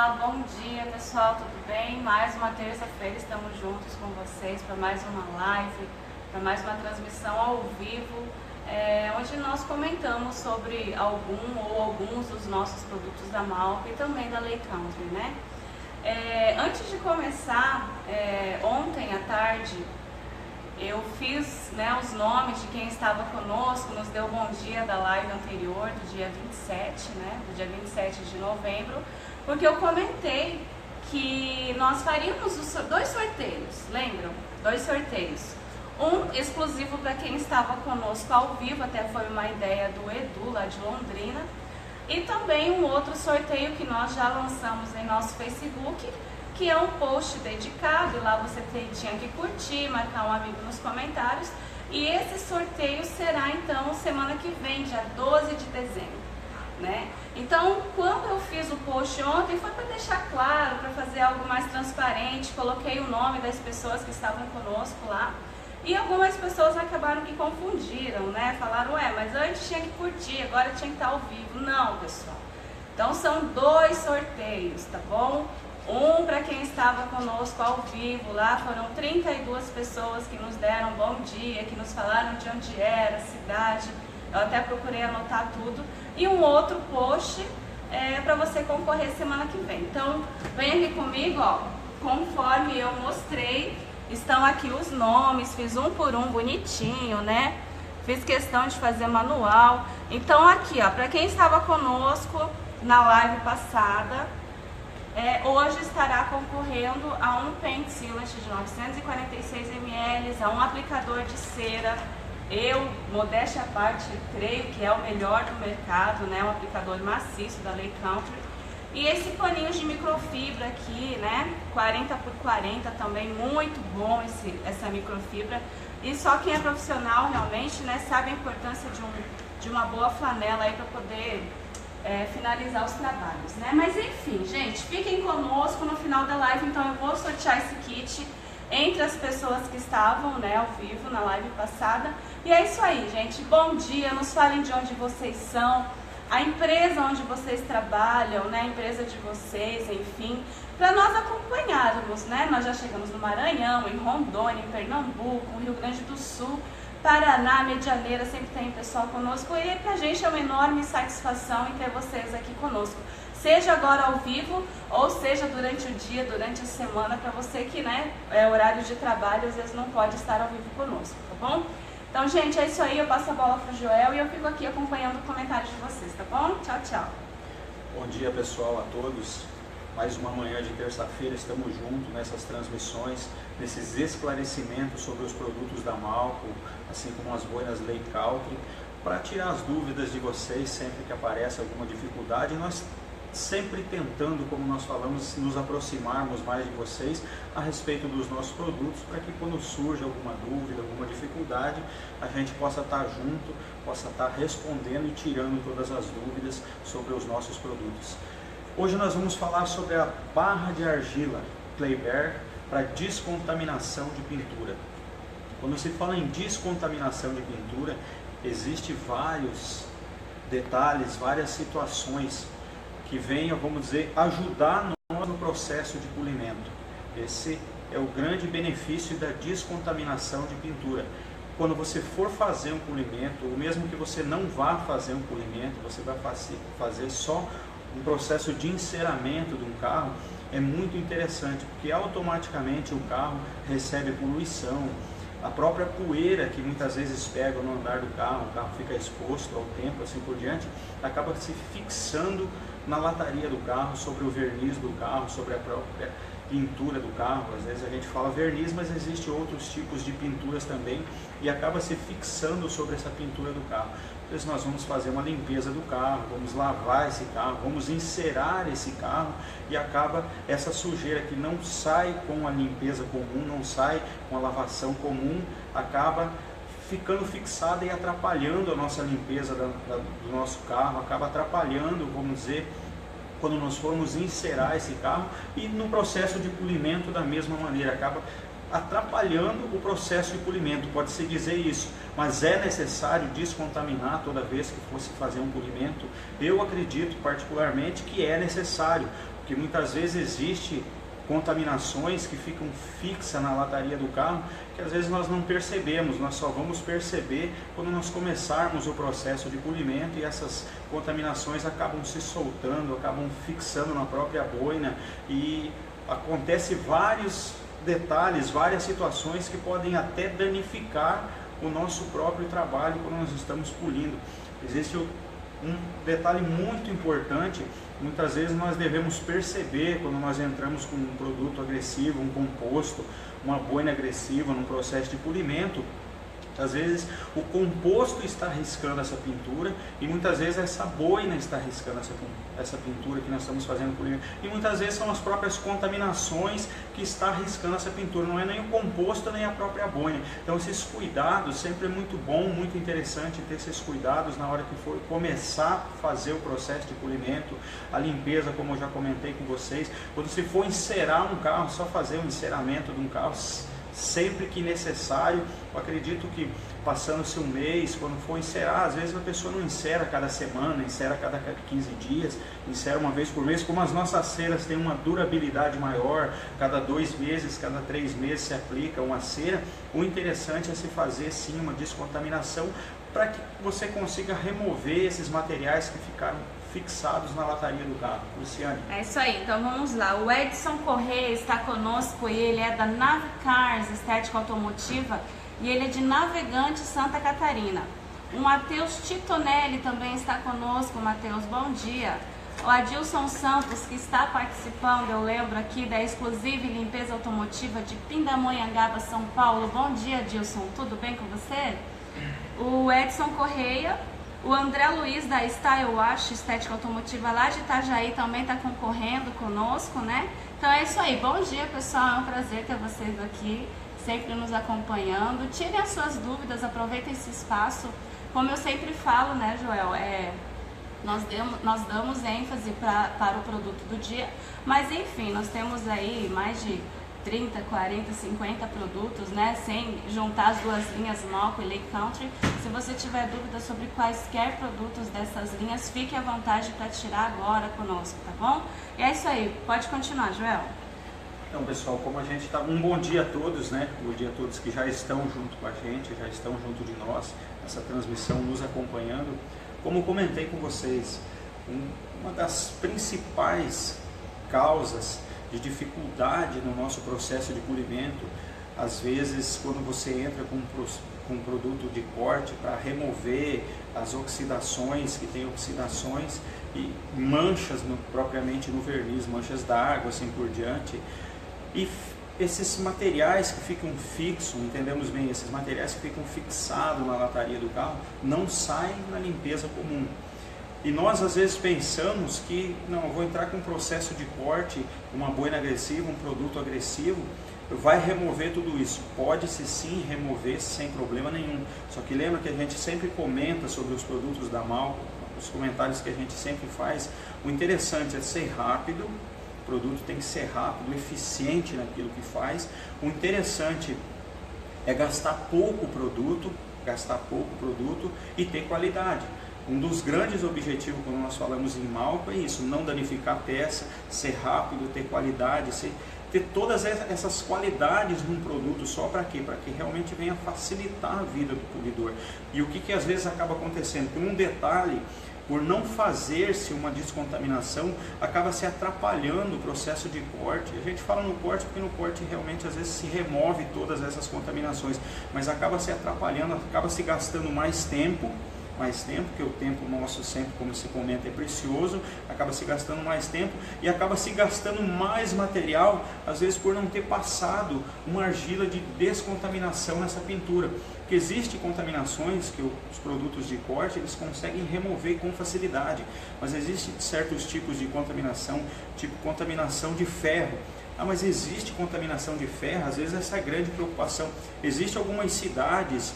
Olá, bom dia pessoal, tudo bem? Mais uma terça-feira estamos juntos com vocês para mais uma live, para mais uma transmissão ao vivo, onde nós comentamos sobre alguns dos nossos produtos da Malco e também da Lei Country, né? Antes de começar, ontem à tarde, eu fiz os nomes de quem estava conosco, nos deu bom dia da live anterior, do dia 27, do dia 27 de novembro, porque eu comentei que nós faríamos dois sorteios, lembram? Dois sorteios. Um exclusivo para quem estava conosco ao vivo, até foi uma ideia do Edu, lá de Londrina, e também um outro sorteio que nós já lançamos em nosso Facebook, que é um post dedicado, lá você tinha que curtir, marcar um amigo nos comentários, e esse sorteio será então semana que vem, dia 12 de dezembro, né? Então, quando eu fiz o post ontem, foi para deixar claro, para fazer algo mais transparente, coloquei o nome das pessoas que estavam conosco lá, e algumas pessoas acabaram que confundiram, né? Falaram, mas antes tinha que curtir, agora tinha que estar ao vivo. Não, pessoal. Então, são dois sorteios, tá bom? Um para quem estava conosco ao vivo, lá foram 32 pessoas que nos deram bom dia, que nos falaram de onde era, a cidade, eu até procurei anotar tudo. E um outro post para você concorrer semana que vem. Então, vem aqui comigo, ó, conforme eu mostrei, estão aqui os nomes, fiz um por um bonitinho, né? Fiz questão de fazer manual. Então, aqui, ó, para quem estava conosco na live passada, hoje estará concorrendo a um Paint Sealant de 946 ml, a um aplicador de cera. Eu, modéstia à parte, creio que é o melhor do mercado, né? Um aplicador maciço da Lei Country. E esse paninho de microfibra aqui, né? 40 por 40 também, muito bom essa microfibra. E só quem é profissional realmente, né, sabe a importância de uma boa flanela aí para poder finalizar os trabalhos, né? Mas enfim, gente, fiquem conosco no final da live. Então eu vou sortear esse kit entre as pessoas que estavam, né, ao vivo na live passada. E é isso aí, gente, bom dia, nos falem de onde vocês são, a empresa onde vocês trabalham, né, a empresa de vocês, enfim, para nós acompanharmos, né? Nós já chegamos no Maranhão, em Rondônia, em Pernambuco, no Rio Grande do Sul, Paraná, Medianeira, sempre tem pessoal conosco, e pra gente é uma enorme satisfação em ter vocês aqui conosco, seja agora ao vivo, ou seja durante o dia, durante a semana, para você que, né, horário de trabalho, às vezes não pode estar ao vivo conosco, tá bom? Então, gente, é isso aí, eu passo a bola pro Joel e eu fico aqui acompanhando o comentário de vocês, tá bom? Tchau, tchau. Bom dia, pessoal, a todos. Mais uma manhã de terça-feira, estamos juntos nessas transmissões, nesses esclarecimentos sobre os produtos da Malco, assim como as boinas Lei Country, para tirar as dúvidas de vocês sempre que aparece alguma dificuldade. Nós sempre tentando, como nós falamos, nos aproximarmos mais de vocês a respeito dos nossos produtos, para que quando surge alguma dúvida, alguma dificuldade, a gente possa estar junto, possa estar respondendo e tirando todas as dúvidas sobre os nossos produtos. Hoje nós vamos falar sobre a barra de argila Kleber para descontaminação de pintura. Quando se fala em descontaminação de pintura, existem vários detalhes, várias situações que venham, vamos dizer, ajudar nós no processo de polimento. Esse é o grande benefício da descontaminação de pintura. Quando você for fazer um polimento, ou mesmo que você não vá fazer um polimento, você vai fazer só um processo de enceramento de um carro, é muito interessante, porque automaticamente o carro recebe poluição, a própria poeira que muitas vezes pega no andar do carro, o carro fica exposto ao tempo, assim por diante, acaba se fixando na lataria do carro, sobre o verniz do carro, sobre a própria pintura do carro. Às vezes a gente fala verniz, mas existem outros tipos de pinturas também, e acaba se fixando sobre essa pintura do carro. Então nós vamos fazer uma limpeza do carro, vamos lavar esse carro, vamos encerar esse carro, e acaba essa sujeira que não sai com a limpeza comum, não sai com a lavação comum, acaba ficando fixada e atrapalhando a nossa limpeza do nosso carro, acaba atrapalhando, vamos dizer, quando nós formos encerar esse carro, e no processo de polimento da mesma maneira, acaba atrapalhando o processo de polimento, pode-se dizer isso, mas é necessário descontaminar toda vez que fosse fazer um polimento. Eu acredito particularmente que é necessário, porque muitas vezes existe contaminações que ficam fixas na lataria do carro, que às vezes nós não percebemos, nós só vamos perceber quando nós começarmos o processo de polimento e essas contaminações acabam se soltando, acabam fixando na própria boina e acontece vários detalhes, várias situações que podem até danificar o nosso próprio trabalho quando nós estamos polindo. Existe um detalhe muito importante. Muitas vezes nós devemos perceber quando nós entramos com um produto agressivo, um composto, uma boina agressiva num processo de polimento. Às vezes o composto está riscando essa pintura e muitas vezes essa boina está riscando essa pintura que nós estamos fazendo polimento. E muitas vezes são as próprias contaminações que estão riscando essa pintura, não é nem o composto nem a própria boina. Então esses cuidados, sempre é muito bom, muito interessante ter esses cuidados na hora que for começar a fazer o processo de polimento, a limpeza, como eu já comentei com vocês. Quando se for encerar um carro, só fazer o enceramento de um carro sempre que necessário. Eu acredito que passando-se um mês, quando for encerar, às vezes a pessoa não encera cada semana, encera cada 15 dias, encera uma vez por mês. Como as nossas ceras têm uma durabilidade maior, cada 2 meses, cada 3 meses se aplica uma cera, o interessante é se fazer sim uma descontaminação para que você consiga remover esses materiais que ficaram fixados na lataria do carro. Luciane. É isso aí, então vamos lá. O Edson Correia está conosco e ele é da Navicars Estética Automotiva e ele é de Navegante, Santa Catarina. O Matheus Titonelli também está conosco. Matheus, bom dia. O Adilson Santos, que está participando, eu lembro aqui, da Exclusive Limpeza Automotiva de Pindamonhangaba, São Paulo. Bom dia, Adilson, tudo bem com você? O Edson Correia. O André Luiz da Style Wash Estética Automotiva lá de Itajaí também está concorrendo conosco, né? Então é isso aí, bom dia pessoal, é um prazer ter vocês aqui, sempre nos acompanhando. Tirem as suas dúvidas, aproveitem esse espaço. Como eu sempre falo, né, Joel, nós damos ênfase para o produto do dia, mas enfim, nós temos aí mais de 30, 40, 50 produtos, né, sem juntar as duas linhas Malco e Lake Country. Se você tiver dúvidas sobre quaisquer produtos dessas linhas, fique à vontade para tirar agora conosco, tá bom? E é isso aí, pode continuar, Joel. Então pessoal, como a gente está, um bom dia a todos, né, bom dia a todos que já estão junto com a gente, já estão junto de nós, essa transmissão nos acompanhando. Como comentei com vocês, uma das principais causas de dificuldade no nosso processo de polimento, às vezes quando você entra com um produto de corte para remover as oxidações, que tem oxidações e manchas propriamente no verniz, manchas d'água, assim por diante, e esses materiais que ficam fixos, entendemos bem, esses materiais que ficam fixados na lataria do carro, não saem na limpeza comum. E nós às vezes pensamos que, não, eu vou entrar com um processo de corte, uma boina agressiva, um produto agressivo, vai remover tudo isso. Pode-se sim remover sem problema nenhum. Só que lembra que a gente sempre comenta sobre os produtos da Malco, os comentários que a gente sempre faz. O interessante é ser rápido, o produto tem que ser rápido, eficiente naquilo que faz. O interessante é gastar pouco produto e ter qualidade. Um dos grandes objetivos quando nós falamos em Malco é isso, não danificar a peça, ser rápido, ter qualidade, ter todas essas qualidades num produto só para quê? Para que realmente venha facilitar a vida do polidor. E o que às vezes acaba acontecendo? Que um detalhe, por não fazer-se uma descontaminação, acaba se atrapalhando o processo de corte. A gente fala no corte porque no corte realmente às vezes se remove todas essas contaminações, mas acaba se atrapalhando, acaba se gastando mais tempo, porque o tempo nosso sempre, como se comenta, é precioso, acaba se gastando mais tempo e acaba se gastando mais material, às vezes por não ter passado uma argila de descontaminação nessa pintura. Porque existem contaminações que os produtos de corte eles conseguem remover com facilidade, mas existem certos tipos de contaminação, tipo contaminação de ferro. Ah, mas existe contaminação de ferro? Às vezes essa é a grande preocupação. Existem algumas cidades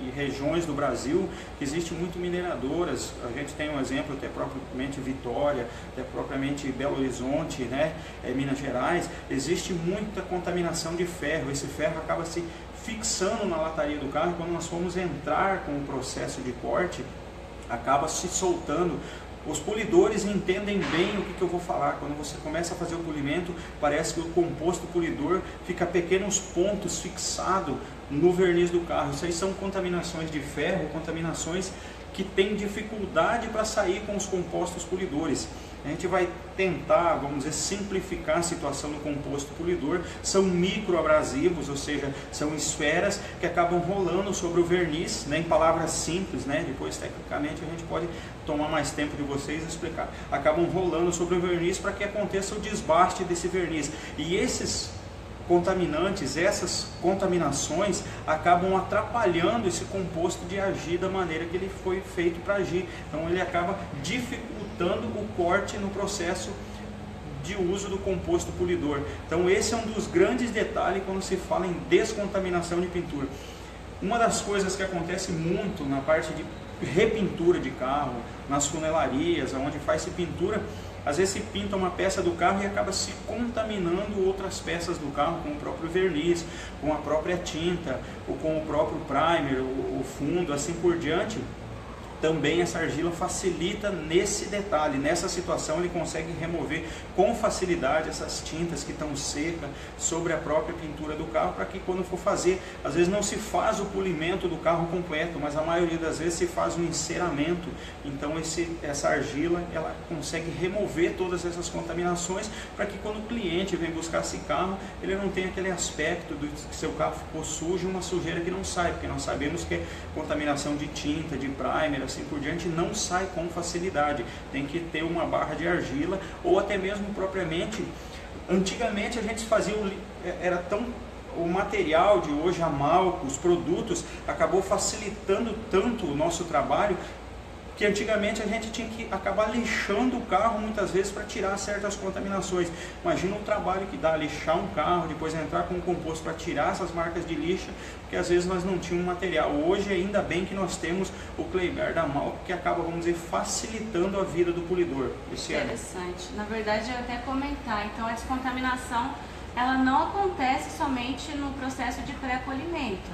e regiões do Brasil que existem muito mineradoras. A gente tem um exemplo até propriamente Vitória, até propriamente Belo Horizonte, né? Minas Gerais. Existe muita contaminação de ferro. Esse ferro acaba se fixando na lataria do carro. Quando nós formos entrar com o processo de corte, acaba se soltando Os polidores entendem bem o que eu vou falar. Quando você começa a fazer o polimento, parece que o composto polidor fica pequenos pontos fixados no verniz do carro. Isso aí são contaminações de ferro, contaminações que têm dificuldade para sair com os compostos polidores. A gente vai tentar, vamos dizer, simplificar a situação do composto polidor. São microabrasivos, ou seja, são esferas que acabam rolando sobre o verniz, né, em palavras simples, né, depois tecnicamente a gente pode tomar mais tempo de vocês explicar. Acabam rolando sobre o verniz para que aconteça o desbaste desse verniz. E esses contaminantes, essas contaminações acabam atrapalhando esse composto de agir da maneira que ele foi feito para agir. Então ele acaba dificultando o corte no processo de uso do composto polidor. Então esse é um dos grandes detalhes quando se fala em descontaminação de pintura. Uma das coisas que acontece muito na parte de repintura de carro, nas funelarias, onde faz-se pintura, às vezes se pinta uma peça do carro e acaba se contaminando outras peças do carro com o próprio verniz, com a própria tinta, ou com o próprio primer, o fundo, assim por diante. Também essa argila facilita nesse detalhe, nessa situação ele consegue remover com facilidade essas tintas que estão secas sobre a própria pintura do carro, para que quando for fazer, às vezes não se faz o polimento do carro completo, mas a maioria das vezes se faz um enceramento. Então essa argila ela consegue remover todas essas contaminações, para que quando o cliente vem buscar esse carro, ele não tenha aquele aspecto de que seu carro ficou sujo, uma sujeira que não sai, porque nós sabemos que contaminação de tinta, de primer, assim por diante, não sai com facilidade. Tem que ter uma barra de argila, ou até mesmo propriamente, antigamente a gente fazia, era tão, o material de hoje, a Malco, os produtos, acabou facilitando tanto o nosso trabalho, que antigamente a gente tinha que acabar lixando o carro muitas vezes para tirar certas contaminações. Imagina o trabalho que dá lixar um carro, depois entrar com um composto para tirar essas marcas de lixa, porque às vezes nós não tínhamos material. Hoje ainda bem que nós temos o Kleber da Malco, que acaba, vamos dizer, facilitando a vida do polidor. Interessante. Na verdade, eu ia até comentar, então a descontaminação ela não acontece somente no processo de pré-polimento.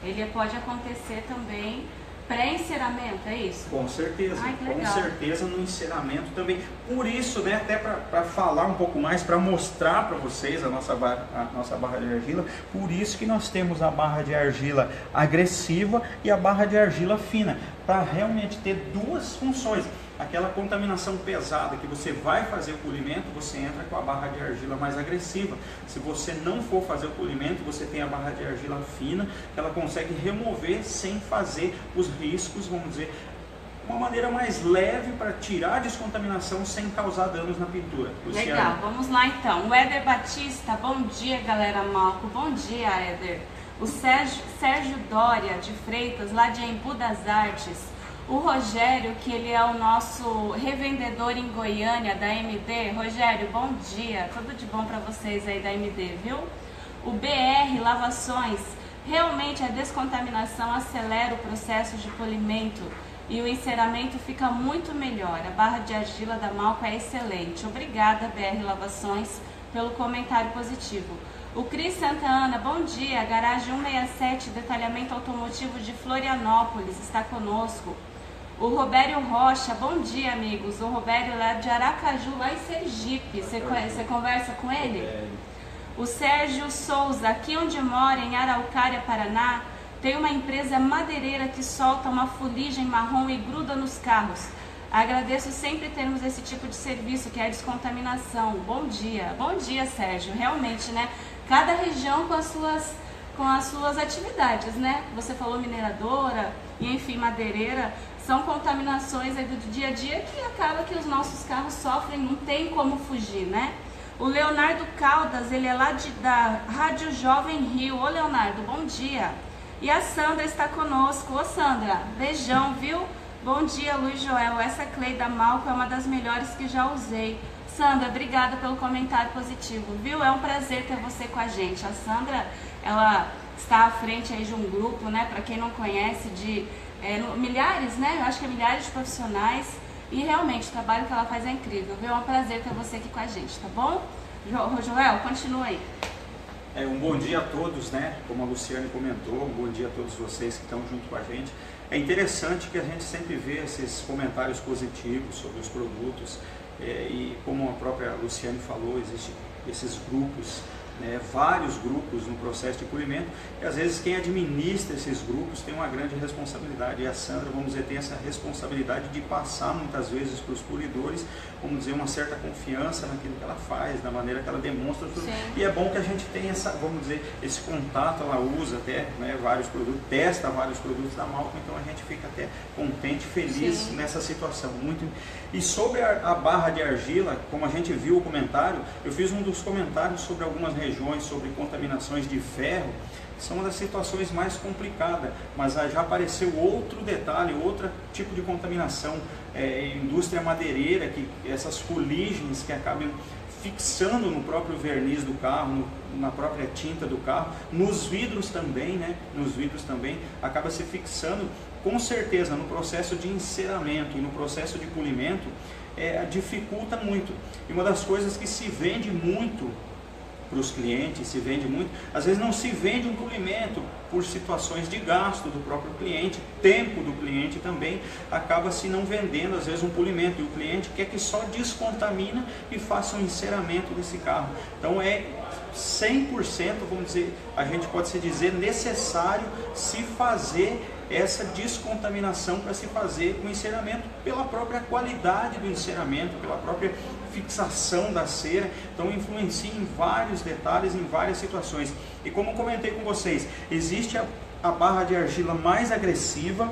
Ele pode acontecer também pré-enceramento, é isso? Com certeza. Ai, que legal. Com certeza no enceramento também. Por isso, né, até para falar um pouco mais, para mostrar para vocês a nossa barra de argila, por isso que nós temos a barra de argila agressiva e a barra de argila fina, para realmente ter duas funções. Aquela contaminação pesada que você vai fazer o polimento, você entra com a barra de argila mais agressiva. Se você não for fazer o polimento, você tem a barra de argila fina, que ela consegue remover sem fazer os riscos, vamos dizer, uma maneira mais leve para tirar a descontaminação sem causar danos na pintura. Luciana. Legal, vamos lá então. O Éder Batista, bom dia galera Malco, bom dia Éder. O Sérgio Dória de Freitas, lá de Embu das Artes. O Rogério, que ele é o nosso revendedor em Goiânia, da MD. Rogério, bom dia, tudo de bom para vocês aí da MD, viu? O BR Lavações, realmente a descontaminação acelera o processo de polimento e o enceramento fica muito melhor. A barra de argila da Malco é excelente. Obrigada, BR Lavações, pelo comentário positivo. O Cris Santa Ana, bom dia, garagem 167, detalhamento automotivo de Florianópolis, está conosco. O Robério Rocha, bom dia amigos, o Robério lá de Aracaju, lá em Sergipe, você conversa com ele? O Sérgio Souza, aqui onde mora, em Araucária, Paraná, tem uma empresa madeireira que solta uma fuligem marrom e gruda nos carros. Agradeço sempre termos esse tipo de serviço, que é a descontaminação. Bom dia Sérgio, realmente, né? Cada região com as suas atividades, né? Você falou mineradora, e enfim, madeireira. São contaminações aí do dia a dia que acaba que os nossos carros sofrem, não tem como fugir, né? O Leonardo Caldas, ele é lá da Rádio Jovem Rio. Ô Leonardo, bom dia. E a Sandra está conosco. Ô Sandra, beijão, viu? Bom dia, Luiz Joel. Essa Clay da Malco é uma das melhores que já usei. Sandra, obrigada pelo comentário positivo, viu? É um prazer ter você com a gente. A Sandra, ela está à frente aí de um grupo, né? Para quem não conhece, de milhares, né? Eu acho que é milhares de profissionais. E realmente o trabalho que ela faz é incrível, viu? É um prazer ter você aqui com a gente, tá bom? Joel, continua aí. Um bom dia a todos, né? Como a Luciane comentou, um bom dia a todos vocês que estão junto com a gente. É interessante que a gente sempre vê esses comentários positivos sobre os produtos, e como a própria Luciane falou, existem esses grupos, né, vários grupos no processo de polimento, e às vezes quem administra esses grupos tem uma grande responsabilidade, e a Sandra, vamos dizer, tem essa responsabilidade de passar muitas vezes para os polidores, vamos dizer, uma certa confiança naquilo que ela faz, da maneira que ela demonstra tudo. E é bom que a gente tenha essa, vamos dizer, esse contato, ela usa até, né, vários produtos, testa vários produtos da Malco, então a gente fica até contente, feliz nessa situação. Muito. E sobre a barra de argila, como a gente viu o comentário, eu fiz um dos comentários sobre algumas regiões, sobre contaminações de ferro, que são uma das situações mais complicadas, mas já apareceu outro detalhe, outro tipo de contaminação, indústria madeireira, que essas fuligens que acabam fixando no próprio verniz do carro, na própria tinta do carro, nos vidros também, né? Nos vidros também, acaba se fixando, com certeza, no processo de enceramento e no processo de polimento, dificulta muito. E uma das coisas que se vende muito para os clientes, se vende muito, às vezes não se vende um polimento por situações de gasto do próprio cliente, tempo do cliente também, acaba se não vendendo às vezes um polimento, e o cliente quer que só descontamina e faça um enceramento desse carro. Então é 100%, vamos dizer, a gente pode se dizer, necessário se fazer essa descontaminação para se fazer o enceramento, pela própria qualidade do enceramento, pela própria fixação da cera. Então influencia em vários detalhes, em várias situações. E como comentei com vocês, existe a barra de argila mais agressiva,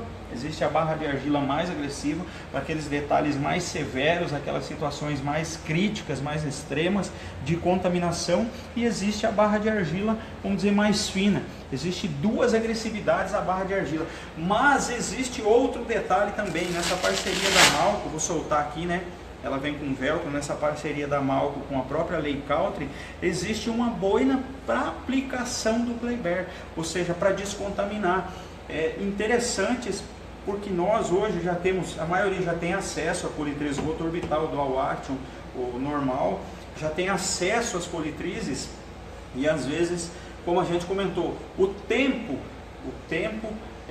para aqueles detalhes mais severos, aquelas situações mais críticas, mais extremas de contaminação, e existe a barra de argila, vamos dizer, mais fina. Existe duas agressividades a barra de argila, mas existe outro detalhe também nessa parceria da Malco, vou soltar aqui, né? Ela vem com velcro, nessa parceria da Malco com a própria Ley-Country, existe uma boina para aplicação do Kleber, ou seja, para descontaminar. Interessantes, porque nós hoje já temos, a maioria já tem acesso a politriz rotorbital Dual Action, o normal, já tem acesso às politrizes, e às vezes, como a gente comentou, o tempo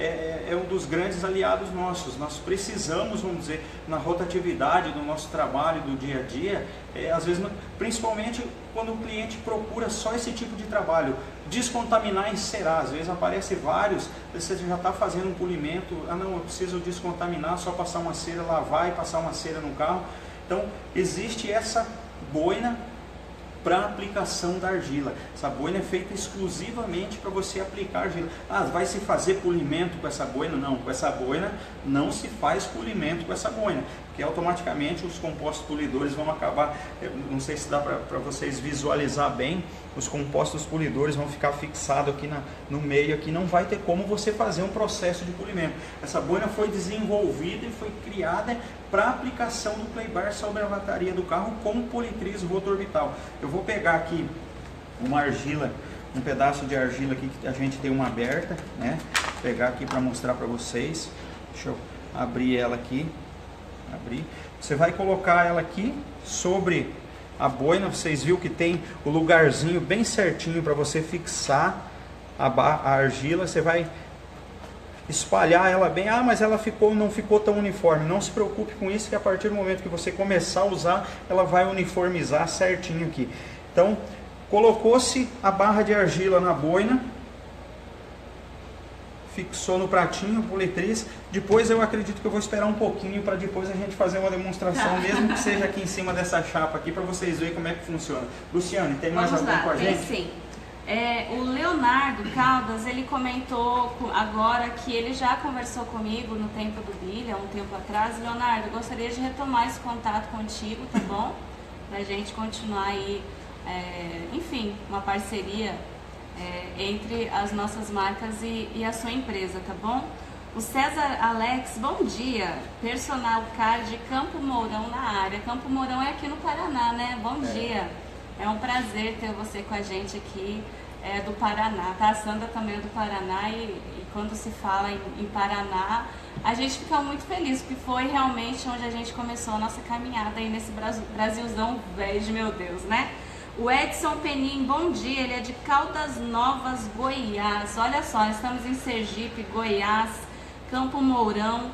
é um dos grandes aliados nossos. Nós precisamos, vamos dizer, na rotatividade do nosso trabalho, do dia a dia, às vezes, principalmente quando o cliente procura só esse tipo de trabalho, descontaminar e encerar. Às vezes aparece vários, você já está fazendo um polimento, não, eu preciso descontaminar, só passar uma cera, lavar e passar uma cera no carro. Então existe essa boina para aplicação da argila. Essa boina é feita exclusivamente para você aplicar argila. Vai se fazer polimento com essa boina? Não, com essa boina não se faz polimento com essa boina, porque automaticamente os compostos polidores vão acabar, não sei se dá para vocês visualizar bem, os compostos polidores vão ficar fixados aqui no meio, aqui não vai ter como você fazer um processo de polimento. Essa boina foi desenvolvida e foi criada para aplicação do Kleber sobre a lataria do carro com politriz rotorbital. Eu vou pegar aqui uma argila, um pedaço de argila aqui que a gente tem uma aberta, né? Vou pegar aqui para mostrar para vocês. Deixa eu abrir ela aqui. Você vai colocar ela aqui sobre a boina. Vocês viram que tem o lugarzinho bem certinho para você fixar a argila. Você vai espalhar ela bem. Mas ela não ficou tão uniforme. Não se preocupe com isso, que a partir do momento que você começar a usar, ela vai uniformizar certinho aqui. Então, colocou-se a barra de argila na boina, fixou no pratinho, politriz. Depois eu acredito que eu vou esperar um pouquinho para depois a gente fazer uma demonstração, mesmo que seja aqui em cima dessa chapa aqui, para vocês verem como é que funciona. Luciane, tem mais algum com a gente? Sim. O Leonardo Caldas, ele comentou agora que ele já conversou comigo no tempo do Billy, há um tempo atrás. Leonardo, eu gostaria de retomar esse contato contigo, tá bom? Pra gente continuar aí, enfim, uma parceria entre as nossas marcas e a sua empresa, tá bom? O César Alex, bom dia, Personal Car de Campo Mourão na área. Campo Mourão é aqui no Paraná, né? Bom dia, é um prazer ter você com a gente aqui, do Paraná, tá? A Sandra também é do Paraná, e quando se fala em Paraná, a gente fica muito feliz, porque foi realmente onde a gente começou a nossa caminhada aí nesse Brasilzão velho de meu Deus, né? O Edson Penin, bom dia, ele é de Caldas Novas, Goiás. Olha só, estamos em Sergipe, Goiás, Campo Mourão.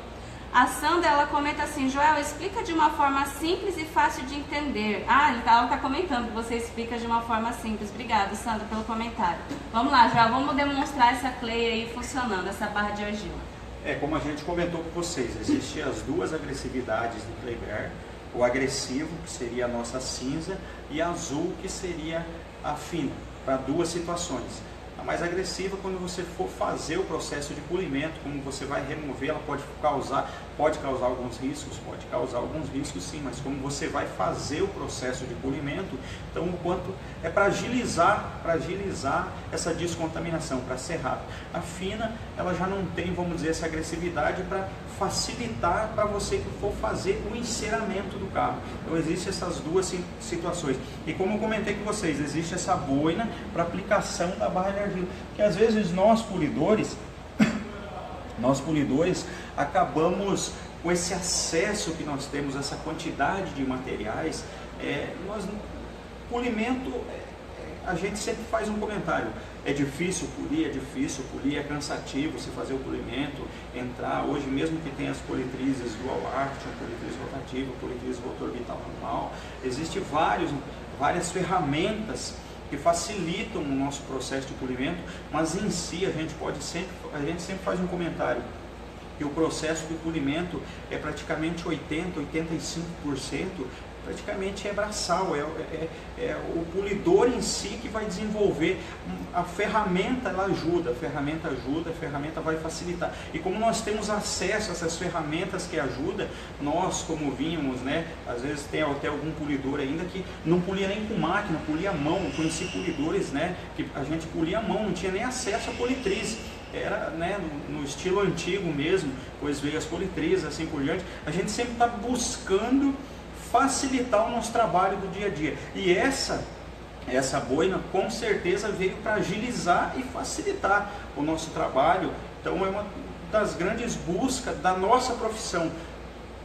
A Sandra, ela comenta assim: Joel, explica de uma forma simples e fácil de entender. Ela tá comentando que você explica de uma forma simples. Obrigada, Sandra, pelo comentário. Vamos lá, Joel, vamos demonstrar essa clay aí funcionando, essa barra de argila. Como a gente comentou com vocês, existem as duas agressividades do Kleber. O agressivo, que seria a nossa cinza, e a azul, que seria a fina, para duas situações. A mais agressiva, quando você for fazer o processo de polimento, como você vai remover, ela pode causar alguns riscos, sim, mas como você vai fazer o processo de polimento, então o quanto é para agilizar essa descontaminação, para ser rápido. A fina, ela já não tem, vamos dizer, essa agressividade para facilitar para você que for fazer o enceramento do carro. Então existem essas duas situações. E como eu comentei com vocês, existe essa boina para aplicação da barra de argila, que às vezes nós polidores acabamos com esse acesso que nós temos, essa quantidade de materiais, polimento, a gente sempre faz um comentário, é difícil polir, é cansativo você fazer o polimento, entrar, hoje mesmo que tem as politrizes dual action, politriz rotativa, politriz rotor orbital normal, existem várias ferramentas que facilitam o nosso processo de polimento, mas em si a gente sempre faz um comentário que o processo de polimento é praticamente 80%, 85%, praticamente é braçal, é o polidor em si que vai desenvolver. A ferramenta, ela ajuda, a ferramenta vai facilitar. E como nós temos acesso a essas ferramentas que ajudam, nós, como vimos, né, às vezes tem até algum polidor ainda que não polia nem com máquina, polia à mão. Eu conheci polidores, né, que a gente polia à mão, não tinha nem acesso a politriz. Era, né, no estilo antigo mesmo, pois veio as politrizes, assim por diante. A gente sempre está buscando facilitar o nosso trabalho do dia a dia. E essa boina com certeza veio para agilizar e facilitar o nosso trabalho. Então é uma das grandes buscas da nossa profissão.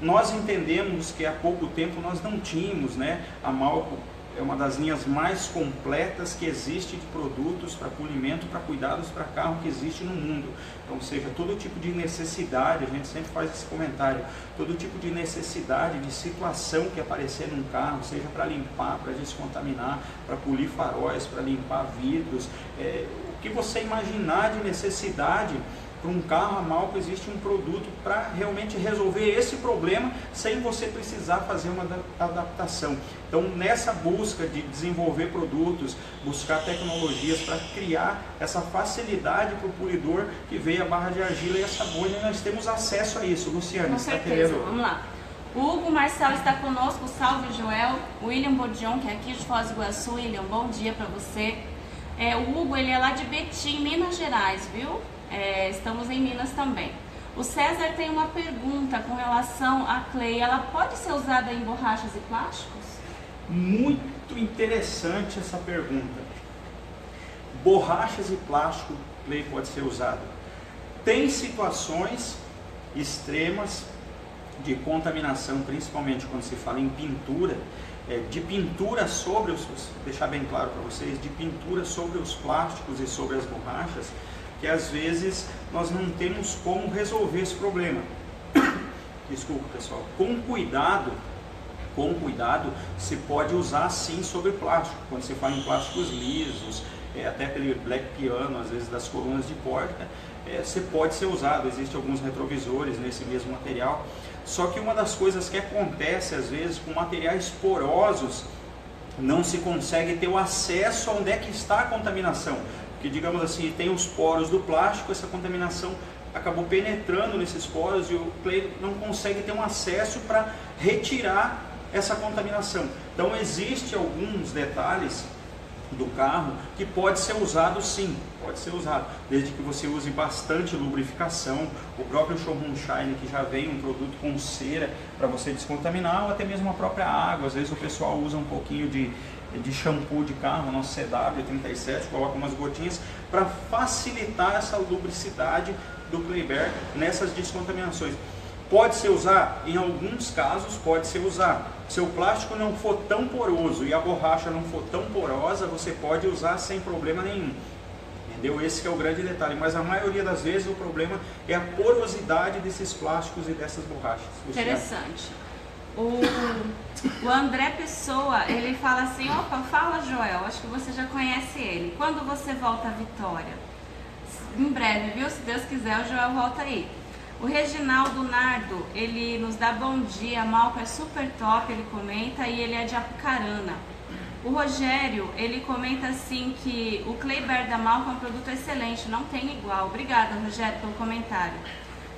Nós entendemos que há pouco tempo nós não tínhamos, né, a Malco é uma das linhas mais completas que existe de produtos para polimento, para cuidados para carro que existe no mundo. Então, ou seja, todo tipo de necessidade, a gente sempre faz esse comentário, todo tipo de necessidade, de situação que aparecer num carro, seja para limpar, para descontaminar, para polir faróis, para limpar vidros, o que você imaginar de necessidade para um carro, a Malco existe um produto para realmente resolver esse problema sem você precisar fazer uma adaptação. Então, nessa busca de desenvolver produtos, buscar tecnologias para criar essa facilidade para o polidor, que veio a barra de argila e essa boina, nós temos acesso a isso. Luciane, com certeza, vamos lá. O Hugo Marçal está conosco, salve Joel. O William Bodion, que é aqui de Foz do Iguaçu. William, bom dia para você. O Hugo, ele é lá de Betim, Minas Gerais, viu? Estamos em Minas também. O César tem uma pergunta com relação à clay. Ela pode ser usada em borrachas e plásticos? Muito interessante essa pergunta. Borrachas e plástico, clay pode ser usado. Tem situações extremas de contaminação, principalmente quando se fala em pintura, de pintura sobre os, deixar bem claro para vocês, de pintura sobre os plásticos e sobre as borrachas, que às vezes nós não temos como resolver esse problema. Desculpa, pessoal. Com cuidado, se pode usar sim sobre plástico. Quando você fala em plásticos lisos, até aquele black piano, às vezes das colunas de porta, você pode ser usado. Existem alguns retrovisores nesse mesmo material. Só que uma das coisas que acontece às vezes com materiais porosos, não se consegue ter o acesso a onde é que está a contaminação. Que, digamos assim, tem os poros do plástico, essa contaminação acabou penetrando nesses poros e o clay não consegue ter um acesso para retirar essa contaminação. Então, existem alguns detalhes do carro que pode ser usado sim, pode ser usado, desde que você use bastante lubrificação. O próprio Showroom Shine, que já vem um produto com cera para você descontaminar, ou até mesmo a própria água. Às vezes o pessoal usa um pouquinho de shampoo de carro, nosso CW37, coloca umas gotinhas para facilitar essa lubricidade do Kleber nessas descontaminações. Pode ser usado? Em alguns casos pode ser usado. Se o plástico não for tão poroso e a borracha não for tão porosa, você pode usar sem problema nenhum. Entendeu? Esse que é o grande detalhe, mas a maioria das vezes o problema é a porosidade desses plásticos e dessas borrachas. Interessante. O André Pessoa, ele fala assim, opa, fala Joel, acho que você já conhece ele. Quando você volta à Vitória? Em breve, viu? Se Deus quiser, o Joel volta aí. O Reginaldo Nardo, ele nos dá bom dia, Malco é super top, ele comenta, e ele é de Apucarana. O Rogério, ele comenta assim que o Clay Bear da Malco é um produto excelente, não tem igual. Obrigada, Rogério, pelo comentário.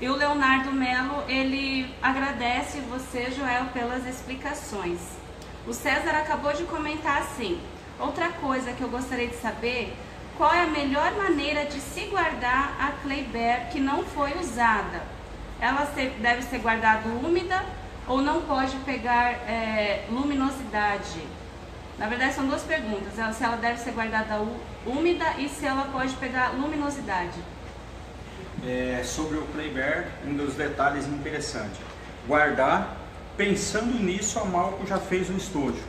E o Leonardo Melo, ele agradece você, Joel, pelas explicações. O César acabou de comentar assim, outra coisa que eu gostaria de saber, qual é a melhor maneira de se guardar a Clay Bear que não foi usada? Ela deve ser guardada úmida ou não pode pegar luminosidade? Na verdade são duas perguntas, se ela deve ser guardada úmida e se ela pode pegar luminosidade. Sobre o Clay Bear, um dos detalhes interessantes, guardar, pensando nisso, a Malco já fez o estojo,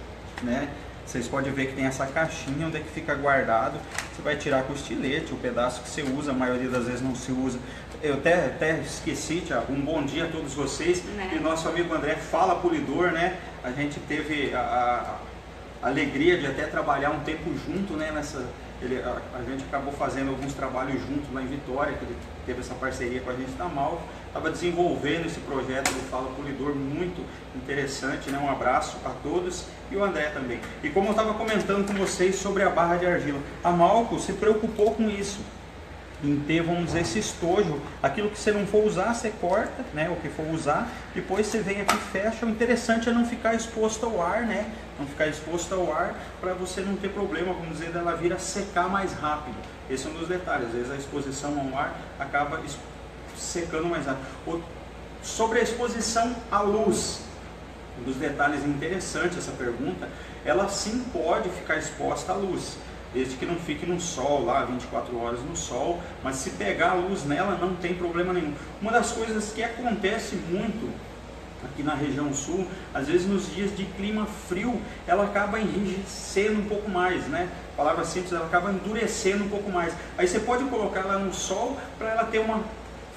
né? Vocês podem ver que tem essa caixinha onde é que fica guardado, você vai tirar com o estilete, o pedaço que você usa, a maioria das vezes não se usa. Eu até esqueci, Thiago, um bom dia a todos vocês, né? E nosso amigo André Fala Polidor, né? A gente teve a alegria de até trabalhar um tempo junto, né? A gente acabou fazendo alguns trabalhos juntos lá em Vitória, que ele teve essa parceria com a gente da Malco, estava desenvolvendo esse projeto do Fala Polidor, muito interessante, né? Um abraço a todos e o André também. E como eu estava comentando com vocês sobre a barra de argila, a Malco se preocupou com isso, em ter, vamos dizer, esse estojo, aquilo que você não for usar, você corta, né? O que for usar, depois você vem aqui e fecha. O interessante é não ficar exposto ao ar, né? Não ficar exposto ao ar para você não ter problema, vamos dizer, dela vir a secar mais rápido. Esse é um dos detalhes, às vezes a exposição ao ar acaba secando mais rápido. Sobre a exposição à luz, um dos detalhes interessantes essa pergunta, ela sim pode ficar exposta à luz, desde que não fique no sol lá, 24 horas no sol, mas se pegar a luz nela não tem problema nenhum. Uma das coisas que acontece muito aqui na região sul, às vezes nos dias de clima frio, ela acaba enrijecendo um pouco mais, né? Palavra simples, ela acaba endurecendo um pouco mais. Aí você pode colocar ela no sol para ela ter uma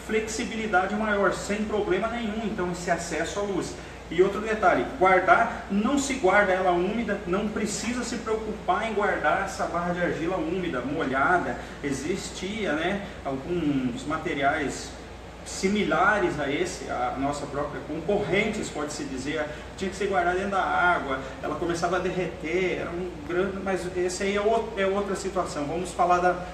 flexibilidade maior, sem problema nenhum, então esse acesso à luz. E outro detalhe, guardar, não se guarda ela úmida, não precisa se preocupar em guardar essa barra de argila úmida, molhada. Existia, né, alguns materiais similares a esse, a nossa própria, concorrentes, pode-se dizer, tinha que ser guardada dentro da água, ela começava a derreter, era um grande, mas esse aí é outra situação. Vamos falar da...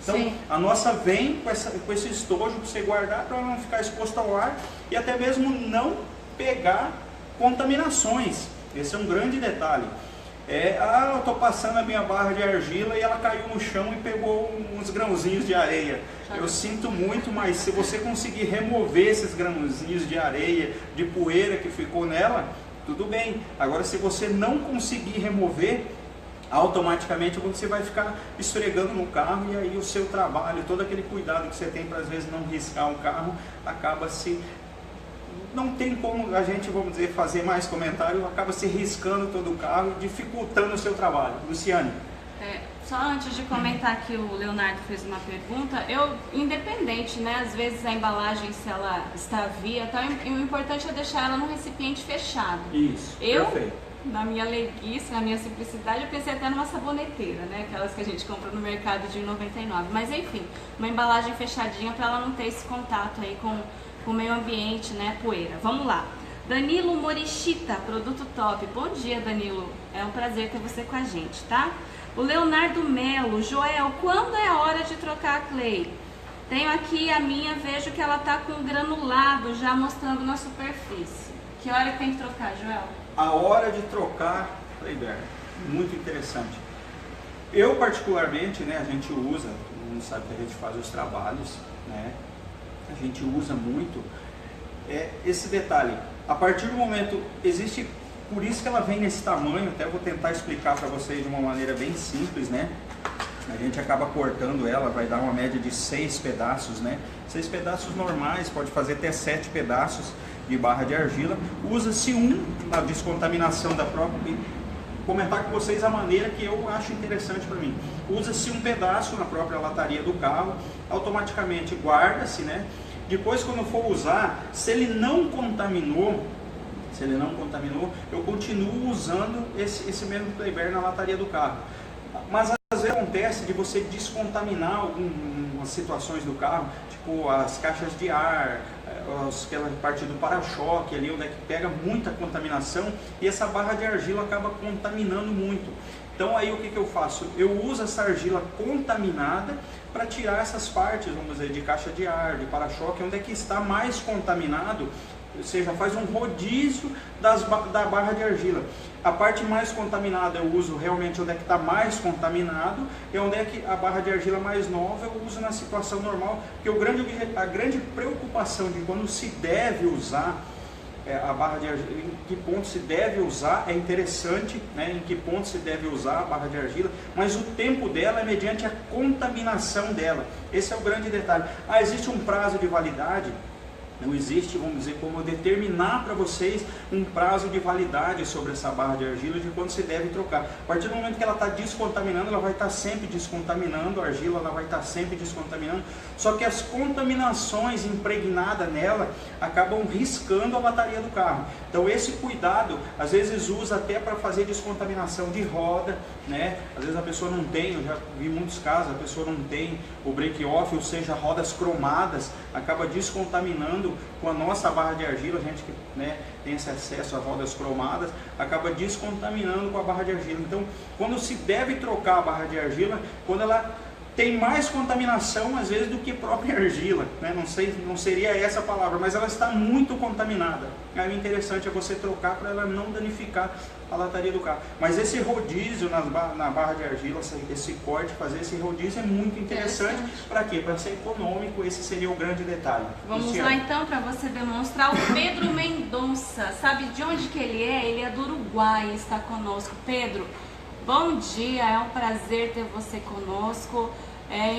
Então, sim, a nossa vem com esse estojo para você guardar, para não ficar exposto ao ar e até mesmo não pegar contaminações. Esse é um grande detalhe. Eu estou passando a minha barra de argila e ela caiu no chão e pegou uns grãozinhos de areia. Eu sinto muito, mas se você conseguir remover esses grãozinhos de areia, de poeira que ficou nela, tudo bem. Agora, se você não conseguir remover, automaticamente você vai ficar esfregando no carro e aí o seu trabalho, todo aquele cuidado que você tem para às vezes não riscar um carro, acaba se... Não tem como a gente, vamos dizer, fazer mais comentário, acaba se riscando todo o carro, dificultando o seu trabalho. Luciane. Só antes de comentar que o Leonardo fez uma pergunta, independente, né, às vezes a embalagem, se ela está via, tá, o importante é deixar ela num recipiente fechado. Isso, perfeito. Na minha leiguice, na minha simplicidade, eu pensei até numa saboneteira, né, aquelas que a gente compra no mercado de R$1,99. Mas enfim, uma embalagem fechadinha para ela não ter esse contato aí com o meio ambiente, né, poeira. Vamos lá. Danilo Morichita, produto top. Bom dia, Danilo. É um prazer ter você com a gente, tá? O Leonardo Melo, Joel, quando é a hora de trocar a Clay? Tenho aqui a minha, vejo que ela tá com granulado já mostrando na superfície. Que hora que tem que trocar, Joel? A hora de trocar Clay Bear. Muito interessante. Eu particularmente, né, a gente usa, todo mundo sabe que a gente faz os trabalhos, né? A gente usa muito esse detalhe. A partir do momento, existe, por isso que ela vem nesse tamanho, até vou tentar explicar para vocês de uma maneira bem simples, né? A gente acaba cortando ela, vai dar uma média de 6 pedaços, né? 6 pedaços normais, pode fazer até 7 pedaços de barra de argila. Usa-se na descontaminação da própria comentar com vocês a maneira que eu acho interessante para mim. Usa-se um pedaço na própria lataria do carro, automaticamente guarda-se, né? Depois, quando for usar, se ele não contaminou, eu continuo usando esse mesmo Kleber na lataria do carro. Mas às vezes acontece de você descontaminar algumas situações do carro, tipo as caixas de ar, aquela parte do para-choque ali, onde é que pega muita contaminação e essa barra de argila acaba contaminando muito. Então aí o que eu faço? Eu uso essa argila contaminada para tirar essas partes, vamos dizer, de caixa de ar, de para-choque, onde é que está mais contaminado, ou seja, faz um rodízio da barra de argila. A parte mais contaminada eu uso realmente onde é que está mais contaminado, e onde é que a barra de argila mais nova eu uso na situação normal, porque a grande preocupação de quando se deve usar a barra de argila, em que ponto se deve usar, é interessante, né, em que ponto se deve usar a barra de argila, mas o tempo dela é mediante a contaminação dela. Esse é o grande detalhe. Existe um prazo de validade? Não existe, vamos dizer, como eu determinar para vocês um prazo de validade sobre essa barra de argila de quando se deve trocar. A partir do momento que ela está descontaminando, ela vai estar sempre descontaminando, a argila ela vai estar sempre descontaminando, só que as contaminações impregnadas nela acabam riscando a lataria do carro. Então esse cuidado, às vezes usa até para fazer descontaminação de roda, né? Às vezes a pessoa não tem, eu já vi muitos casos, a pessoa não tem o break-off, ou seja, rodas cromadas, acaba descontaminando com a nossa barra de argila. A gente que, né, tem esse acesso a rodas cromadas, acaba descontaminando com a barra de argila. Então, quando se deve trocar a barra de argila, quando ela tem mais contaminação, às vezes, do que própria argila, né? Não seria essa a palavra, mas ela está muito contaminada. Aí o interessante é você trocar para ela não danificar a lataria do carro. Mas esse rodízio na barra de argila, esse corte, fazer esse rodízio é muito interessante. Para quê? Para ser econômico, esse seria o grande detalhe. Vamos Luciano. Lá então para você demonstrar o Pedro Mendonça. Sabe de onde que ele é? Ele é do Uruguai, está conosco. Pedro, bom dia, é um prazer ter você conosco.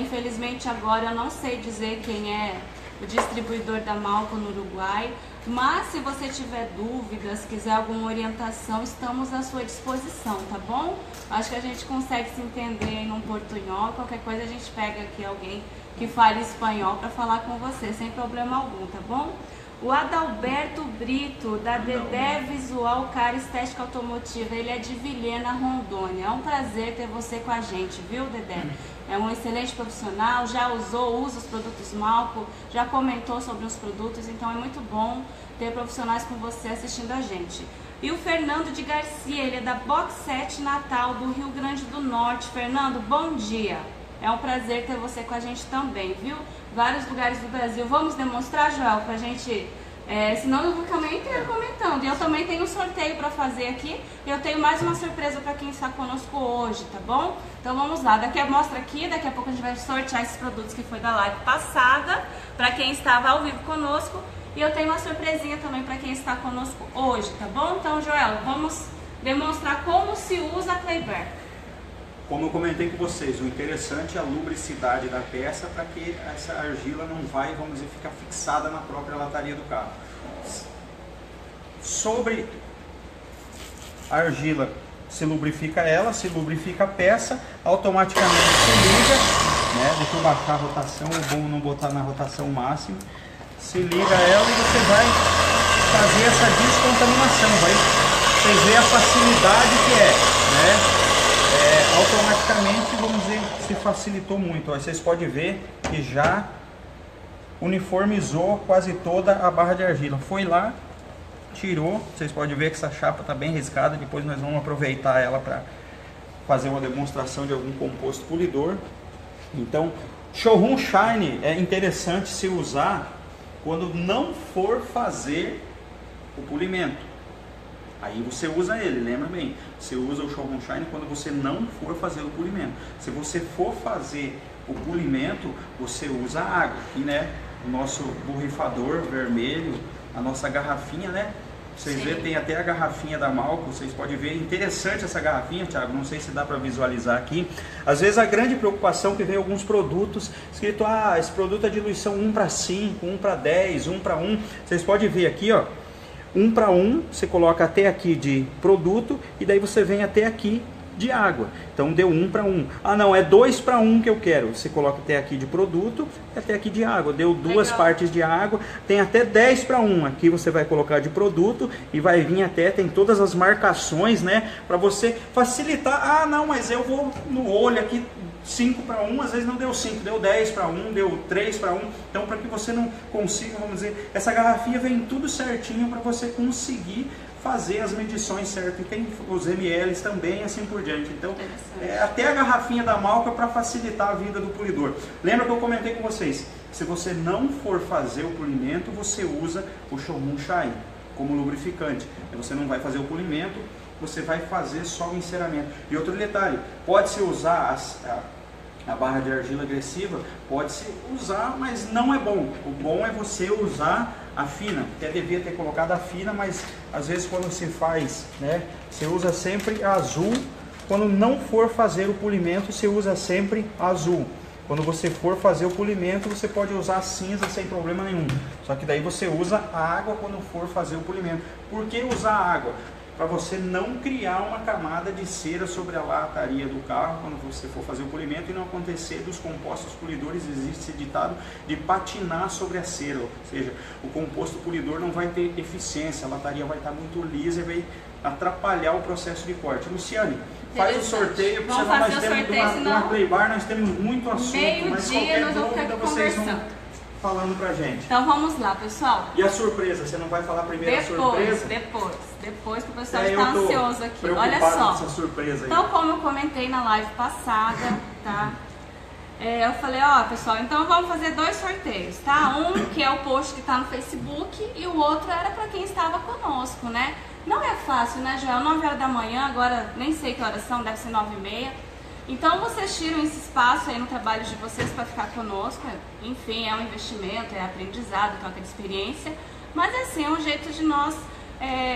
Infelizmente agora eu não sei dizer quem é o distribuidor da Malco no Uruguai, mas se você tiver dúvidas, quiser alguma orientação, estamos à sua disposição, tá bom? Acho que a gente consegue se entender num portunhol, qualquer coisa a gente pega aqui alguém que fale espanhol para falar com você, sem problema algum, tá bom? O Adalberto Brito, da Dedé Visual Cara Estética Automotiva, ele é de Vilhena, Rondônia. É um prazer ter você com a gente, viu, Dedé? É um excelente profissional, já usa os produtos Malco, já comentou sobre os produtos, então é muito bom ter profissionais como você assistindo a gente. E o Fernando de Garcia, ele é da Box 7 Natal, do Rio Grande do Norte. Fernando, bom dia. É um prazer ter você com a gente também, viu? Vários lugares do Brasil. Vamos demonstrar, Joel, pra gente... senão eu vou ficar meio inteiro comentando. E eu também tenho um sorteio para fazer aqui. E eu tenho mais uma surpresa para quem está conosco hoje, tá bom? Então vamos lá. Mostra aqui, daqui a pouco a gente vai sortear esses produtos que foi da live passada, para quem estava ao vivo conosco. E eu tenho uma surpresinha também para quem está conosco hoje, tá bom? Então, Joel, vamos demonstrar como se usa a Kleber. Como eu comentei com vocês, o interessante é a lubricidade da peça para que essa argila não vai, vamos dizer, ficar fixada na própria lataria do carro. Sobre a argila, se lubrifica a peça, automaticamente se liga, né? Deixa eu baixar a rotação, é bom não botar na rotação máxima. Se liga ela e você vai fazer essa descontaminação, vocês veem a facilidade que é, né? Automaticamente, vamos dizer, se facilitou muito. Ó, vocês podem ver que já uniformizou quase toda a barra de argila. Foi lá, tirou. Vocês podem ver que essa chapa está bem riscada. Depois nós vamos aproveitar ela para fazer uma demonstração de algum composto polidor. Então, Showroom Shine é interessante se usar quando não for fazer o polimento. Aí você usa ele, lembra bem, você usa o Showroom Shine quando você não for fazer o polimento. Se você for fazer o polimento, você usa a água. Aqui, né, o nosso borrifador vermelho, a nossa garrafinha, né? Vocês verem, tem até a garrafinha da Malco, vocês podem ver, interessante essa garrafinha, Thiago, não sei se dá para visualizar aqui. Às vezes a grande preocupação que vem alguns produtos, escrito, esse produto é diluição 1 para 5, 1 para 10, 1 para 1. Vocês podem ver aqui, ó. 1 para 1, você coloca até aqui de produto e daí você vem até aqui de água. Então deu 1 para 1. Ah não, é 2 para 1 que eu quero. Você coloca até aqui de produto e até aqui de água. Deu 2 partes de água. Tem até 10 para 1. Aqui você vai colocar de produto e vai vir até, tem todas as marcações, né? Para você facilitar. Ah não, mas eu vou no olho aqui 5 para 1, às vezes não deu 5, deu 10 para 1, deu 3 para 1. Então para que você não consiga, vamos dizer, essa garrafinha vem tudo certinho para você conseguir fazer as medições certas, e tem os mls também, assim por diante. Então, até a garrafinha da Malco é para facilitar a vida do polidor. Lembra que eu comentei com vocês, se você não for fazer o polimento, você usa o Shogun Shine como lubrificante. Você não vai fazer o polimento, você vai fazer só o enceramento. E outro detalhe, pode-se usar a barra de argila agressiva, pode-se usar, mas não é bom. O bom é você usar a fina. Até devia ter colocado a fina, mas às vezes quando se faz, né, você usa sempre a azul. Quando não for fazer o polimento, você usa sempre a azul. Quando você for fazer o polimento, você pode usar cinza sem problema nenhum. Só que daí você usa a água quando for fazer o polimento. Por que usar a água? Para você não criar uma camada de cera sobre a lataria do carro quando você for fazer o polimento e não acontecer dos compostos polidores, existe esse ditado, de patinar sobre a cera, ou seja, o composto polidor não vai ter eficiência, a lataria vai estar muito lisa e vai atrapalhar o processo de corte. Luciane, faz o sorteio, porque senão nós temos uma Playbar, nós temos muito assunto, mas qualquer dúvida vocês vão falando pra gente. Então vamos lá, pessoal. E a surpresa, você não vai falar primeiro a surpresa? Depois que o pessoal está ansioso aqui. Olha só. Essa surpresa aí. Então, como eu comentei na live passada, tá? Eu falei, ó, pessoal, então vamos fazer 2 sorteios, tá? Um que é o post que tá no Facebook e o outro era para quem estava conosco, né? Não é fácil, né, Joel? 9 horas da manhã, agora nem sei que horas são, deve ser 9h30. Então vocês tiram esse espaço aí no trabalho de vocês para ficar conosco. Enfim, é um investimento, é aprendizado, troca de experiência. Mas assim, é um jeito de nós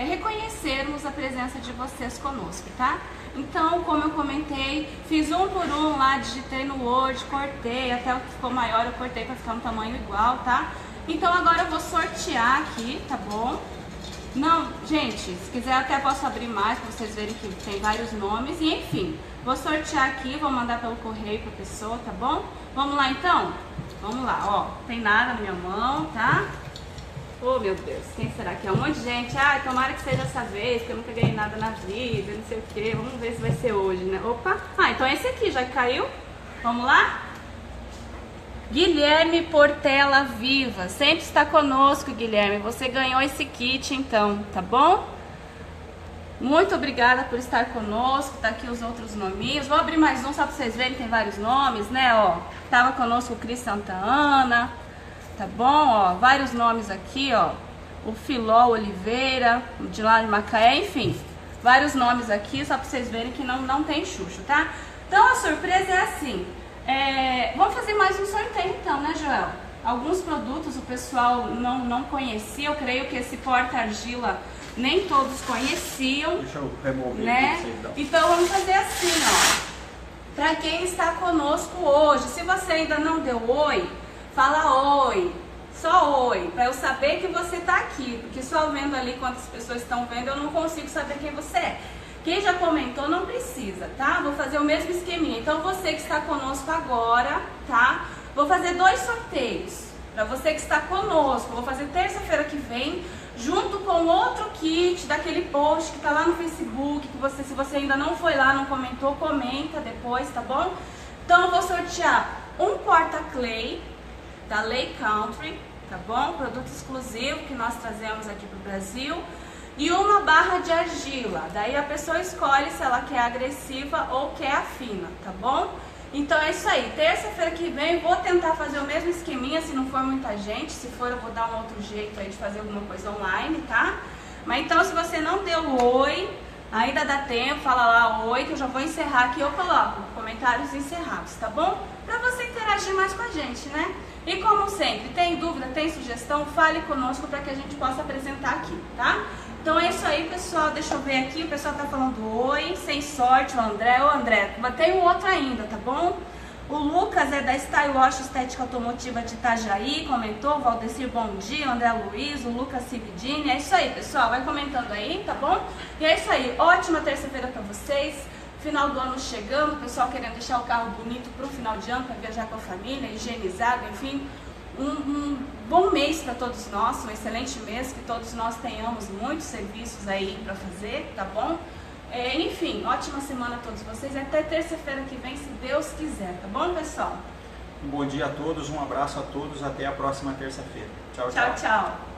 reconhecermos a presença de vocês conosco, tá? Então, como eu comentei, fiz 1 por 1 lá, digitei no Word, cortei, até o que ficou maior eu cortei para ficar um tamanho igual, tá? Então agora eu vou sortear aqui, tá bom? Não, gente, se quiser até posso abrir mais para vocês verem que tem vários nomes e enfim. Vou sortear aqui, vou mandar pelo correio para a pessoa, tá bom? Vamos lá então? Vamos lá, ó, tem nada na minha mão, tá? Oh meu Deus, quem será que é? Um monte de gente, tomara que seja essa vez, que eu nunca ganhei nada na vida, não sei o que, vamos ver se vai ser hoje, né? Opa, então esse aqui já caiu, vamos lá? Guilherme Portela Viva, sempre está conosco, Guilherme, você ganhou esse kit então, tá bom? Muito obrigada por estar conosco, tá aqui os outros nominhos, vou abrir mais um só para vocês verem, tem vários nomes, né, ó, tava conosco o Cris Santa Ana, tá bom, ó, vários nomes aqui, ó, o Filó Oliveira, de lá de Macaé, enfim, vários nomes aqui, só para vocês verem que não tem chucho, tá? Então a surpresa é assim, vamos fazer mais um sorteio então, né, Joel? Alguns produtos o pessoal não conhecia, eu creio que esse porta-argila nem todos conheciam. Deixa eu remover, né? Então vamos fazer assim, ó. Para quem está conosco hoje, se você ainda não deu oi, fala oi, só oi, para eu saber que você está aqui, porque só vendo ali quantas pessoas estão vendo eu não consigo saber quem você é. Quem já comentou não precisa, tá? Vou fazer o mesmo esqueminha. Então você que está conosco agora, tá? Vou fazer 2 sorteios para você que está conosco. Vou fazer terça-feira que vem, junto com outro kit daquele post que tá lá no Facebook, que você, se você ainda não foi lá, não comentou, comenta depois, tá bom? Então eu vou sortear um porta-clay da Lake Country, tá bom? Produto exclusivo que nós trazemos aqui pro Brasil. E uma barra de argila, daí a pessoa escolhe se ela quer agressiva ou quer a fina, tá bom? Então é isso aí, terça-feira que vem vou tentar fazer o mesmo esqueminha, se não for muita gente, se for eu vou dar um outro jeito aí de fazer alguma coisa online, tá? Mas então se você não deu oi, ainda dá tempo, fala lá oi, que eu já vou encerrar aqui, eu coloco comentários encerrados, tá bom? Pra você interagir mais com a gente, né? E como sempre, tem dúvida, tem sugestão, fale conosco para que a gente possa apresentar aqui, tá? Então é isso aí, pessoal, deixa eu ver aqui, o pessoal tá falando oi, sem sorte, o André, ô André, tem um outro ainda, tá bom? O Lucas é da Style Wash Estética Automotiva de Itajaí, comentou. O Valdecir, bom dia. O André Luiz, o Lucas Cividini. É isso aí, pessoal. Vai comentando aí, tá bom? E é isso aí. Ótima terça-feira para vocês. Final do ano chegando, o pessoal querendo deixar o carro bonito para o final de ano, para viajar com a família, higienizado, enfim. Um bom mês para todos nós, um excelente mês, que todos nós tenhamos muitos serviços aí para fazer, tá bom? Enfim, ótima semana a todos vocês, até terça-feira que vem, se Deus quiser, tá bom, pessoal? Um bom dia a todos, um abraço a todos, até a próxima terça-feira. Tchau, tchau. Tchau, tchau.